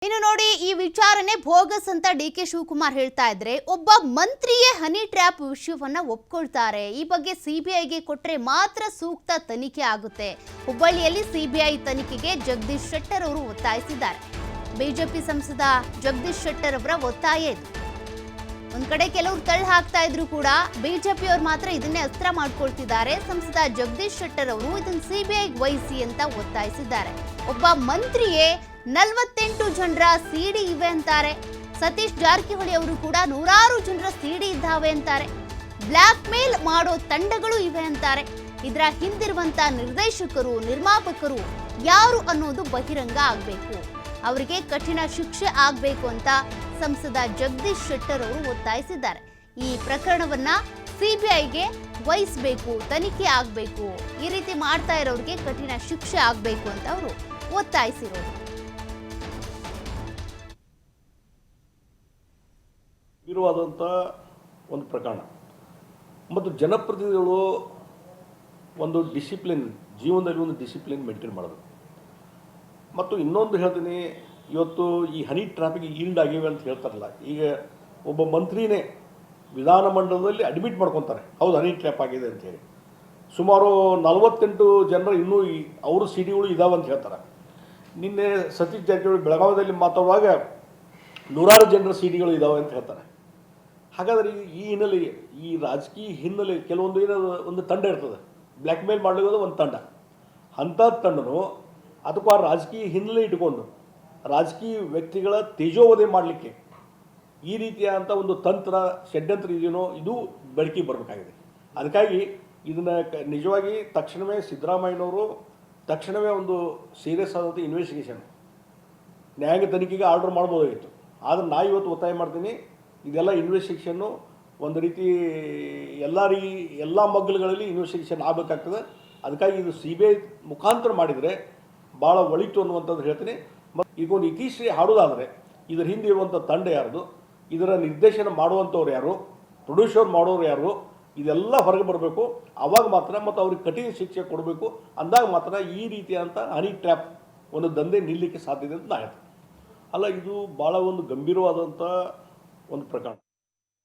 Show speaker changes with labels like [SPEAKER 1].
[SPEAKER 1] ಇನ್ನು ನೋಡಿ ಈ ವಿಚಾರನೆ ಬೋಗಸ್ ಅಂತ ಡಿ.ಕೆ. ಶಿವಕುಮಾರ್ ಹೇಳ್ತಾ ಇದ್ರೆ ಒಬ್ಬ ಮಂತ್ರಿಯೇ ಹನಿ ಟ್ರ್ಯಾಪ್ ವಿಷಯವನ್ನ ಒಪ್ಕೊಳ್ತಾರೆ. ಈ ಬಗ್ಗೆ ಸಿಬಿಐಗೆ ಕೊಟ್ರೆ ಮಾತ್ರ ಸೂಕ್ತ ತನಿಖೆ ಆಗುತ್ತೆ. ಹುಬ್ಬಳ್ಳಿಯಲ್ಲಿ ಸಿಬಿಐ ತನಿಖೆಗೆ ಜಗದೀಶ್ ಶೆಟ್ಟರ್ ಅವರು ಒತ್ತಾಯಿಸಿದ್ದಾರೆ. ಬಿಜೆಪಿ ಸಂಸದ ಜಗದೀಶ್ ಶೆಟ್ಟರ್ ಅವರ ಒತ್ತಾಯ ಇದು. ಒಂದ್ ಕಡೆ ಕೆಲವರು ತಳ್ಳ ಹಾಕ್ತಾ ಇದ್ರು ಕೂಡ ಬಿಜೆಪಿಯವರು ಮಾತ್ರ ಇದನ್ನೇ ಅಸ್ತ್ರ ಮಾಡ್ಕೊಳ್ತಿದ್ದಾರೆ. ಸಂಸದ ಜಗದೀಶ್ ಶೆಟ್ಟರ್ ಅವರು ಇದನ್ನ ಸಿಬಿಐಗೆ ವಹಿಸಿ ಅಂತ ಒತ್ತಾಯಿಸಿದ್ದಾರೆ. ಒಬ್ಬ ಮಂತ್ರಿಯೇ 48 ಜನರ ಸಿಡಿ ಇವೆ ಅಂತಾರೆ. ಸತೀಶ್ ಜಾರಕಿಹೊಳಿ ಅವರು ಕೂಡ ನೂರಾರು ಜನರ ಸಿಡಿ ಇದ್ದಾವೆ ಅಂತಾರೆ. ಬ್ಲಾಕ್ ಮೇಲ್ ಮಾಡೋ ತಂಡಗಳು ಇವೆ ಅಂತಾರೆ. ಇದರ ಹಿಂದಿರುವಂತ ನಿರ್ದೇಶಕರು ನಿರ್ಮಾಪಕರು ಯಾರು ಅನ್ನೋದು ಬಹಿರಂಗ ಆಗಬೇಕು. ಅವರಿಗೆ ಕಠಿಣ ಶಿಕ್ಷೆ ಆಗಬೇಕು ಅಂತ ಸಂಸದ ಜಗದೀಶ್ ಶೆಟ್ಟರ್ ಅವರು ಒತ್ತಾಯಿಸಿದ್ದಾರೆ. ಈ ಪ್ರಕರಣವನ್ನ ಸಿಬಿಐಗೆ ವಹಿಸಬೇಕು, ತನಿಖೆ ಆಗಬೇಕು, ಈ ರೀತಿ ಮಾಡ್ತಾ ಇರೋರಿಗೆ ಕಠಿಣ ಶಿಕ್ಷೆ ಆಗಬೇಕು ಅಂತ ಅವರು ಒತ್ತಾಯಿಸಿರೋದು.
[SPEAKER 2] ಇರುವಾದಂಥ ಒಂದು ಪ್ರಕರಣ ಮತ್ತು ಜನಪ್ರತಿನಿಧಿಗಳು ಒಂದು ಡಿಸಿಪ್ಲಿನ್, ಜೀವನದಲ್ಲಿ ಒಂದು ಡಿಸಿಪ್ಲಿನ್ ಮೇಂಟೈನ್ ಮಾಡೋದು. ಮತ್ತು ಇನ್ನೊಂದು ಹೇಳ್ತೀನಿ, ಇವತ್ತು ಈ ಹನಿ ಟ್ರಾಫಿಕ್ ಈಲ್ಡ್ ಆಗಿವೆ ಅಂತ ಹೇಳ್ತಾರಲ್ಲ, ಈಗ ಒಬ್ಬ ಮಂತ್ರಿನೇ ವಿಧಾನಮಂಡಲದಲ್ಲಿ ಅಡ್ಮಿಟ್ ಮಾಡ್ಕೊತಾರೆ, ಹೌದು ಹನಿ ಟ್ರ್ಯಾಪ್ ಆಗಿದೆ ಅಂತೇಳಿ. ಸುಮಾರು 48 ಜನರು ಇನ್ನೂ ಅವರು ಸಿ ಡಿಗಳು ಇದಾವೆ ಅಂತ ಹೇಳ್ತಾರೆ. ನಿನ್ನೆ ಸತೀಶ್ ಜಾರಕಿಹೊಳಿ ಬೆಳಗಾವಿಯಲ್ಲಿ ಮಾತಾಡುವಾಗ ನೂರಾರು ಜನರ ಸಿ ಡಿಗಳು ಇದ್ದಾವೆ ಅಂತ ಹೇಳ್ತಾರೆ. ಹಾಗಾದರೆ ಈ ಹಿನ್ನೆಲೆ, ಈ ರಾಜಕೀಯ ಹಿನ್ನೆಲೆ ಕೆಲವೊಂದು ಏನಾದ್ರು ಒಂದು ತಂಡ ಇರ್ತದೆ, ಬ್ಲ್ಯಾಕ್ ಮೇಲ್ ಮಾಡಲಿಕ್ಕೆ ಒಂದು ತಂಡ, ಅಂಥ ತಂಡನು ಅದಕ್ಕೂ ಆ ರಾಜಕೀಯ ಹಿನ್ನೆಲೆ ಇಟ್ಕೊಂಡು ರಾಜಕೀಯ ವ್ಯಕ್ತಿಗಳ ತೇಜೋವಧೆ ಮಾಡಲಿಕ್ಕೆ ಈ ರೀತಿಯಾದಂಥ ಒಂದು ತಂತ್ರ ಷಡ್ಯಂತ್ರ ಇದೆಯೋ ಇದು ಬೆಳಕಿಗೆ ಬರಬೇಕಾಗಿದೆ. ಅದಕ್ಕಾಗಿ ಇದನ್ನು ನಿಜವಾಗಿ ತಕ್ಷಣವೇ ಸಿದ್ದರಾಮಯ್ಯನವರು ತಕ್ಷಣವೇ ಒಂದು ಸೀರಿಯಸ್ ಆದಂಥ ಇನ್ವೆಸ್ಟಿಗೇಷನ್ ನ್ಯಾಯಾಂಗ ತನಿಖೆಗೆ ಆರ್ಡರ್ ಮಾಡ್ಬೋದಾಗಿತ್ತು. ಆದರೆ ನಾ ಇವತ್ತು ಒತ್ತಾಯ ಮಾಡ್ತೀನಿ, ಇದೆಲ್ಲ ಇನ್ವೆಸ್ಟಿಗೇಷನ್ನು ಒಂದು ರೀತಿ ಎಲ್ಲ ಮಗ್ಗಲುಗಳಲ್ಲಿ ಇನ್ವೆಸ್ಟಿಗೇಷನ್ ಆಗಬೇಕಾಗ್ತದೆ. ಅದಕ್ಕಾಗಿ ಇದು ಸಿ ಬಿ ಐ ಮುಖಾಂತರ ಮಾಡಿದರೆ ಭಾಳ ಒಳಿತು ಅನ್ನುವಂಥದ್ದು ಹೇಳ್ತೀನಿ. ಮತ್ತು ಈಗ ಒಂದು ಇತಿಶ್ರೀ ಹಾಡೋದಾದರೆ ಇದರ ಹಿಂದೆ ಇರುವಂಥ ತಂಡ ಯಾರ್ದು, ಇದರ ನಿರ್ದೇಶನ ಮಾಡುವಂಥವ್ರು ಯಾರು, ಪ್ರೊಡ್ಯೂಸರ್ ಮಾಡೋರು ಯಾರು, ಇದೆಲ್ಲ ಹೊರಗೆ ಬರಬೇಕು. ಆವಾಗ ಮಾತ್ರ ಮತ್ತು ಅವ್ರಿಗೆ ಕಠಿಣ ಶಿಕ್ಷೆ ಕೊಡಬೇಕು. ಅಂದಾಗ ಮಾತ್ರ ಈ ರೀತಿಯಾದಂಥ ಹನಿ ಟ್ರ್ಯಾಪ್ ಒಂದು ದಂಧೆ ನಿಲ್ಲಲಿಕ್ಕೆ ಸಾಧ್ಯತೆ ಅಂತ ನಾ ಹೇಳ್ತೀನಿ. ಅಲ್ಲ, ಇದು ಭಾಳ ಒಂದು ಗಂಭೀರವಾದಂಥ ಒಂದು ಪ್ರಕರಣ.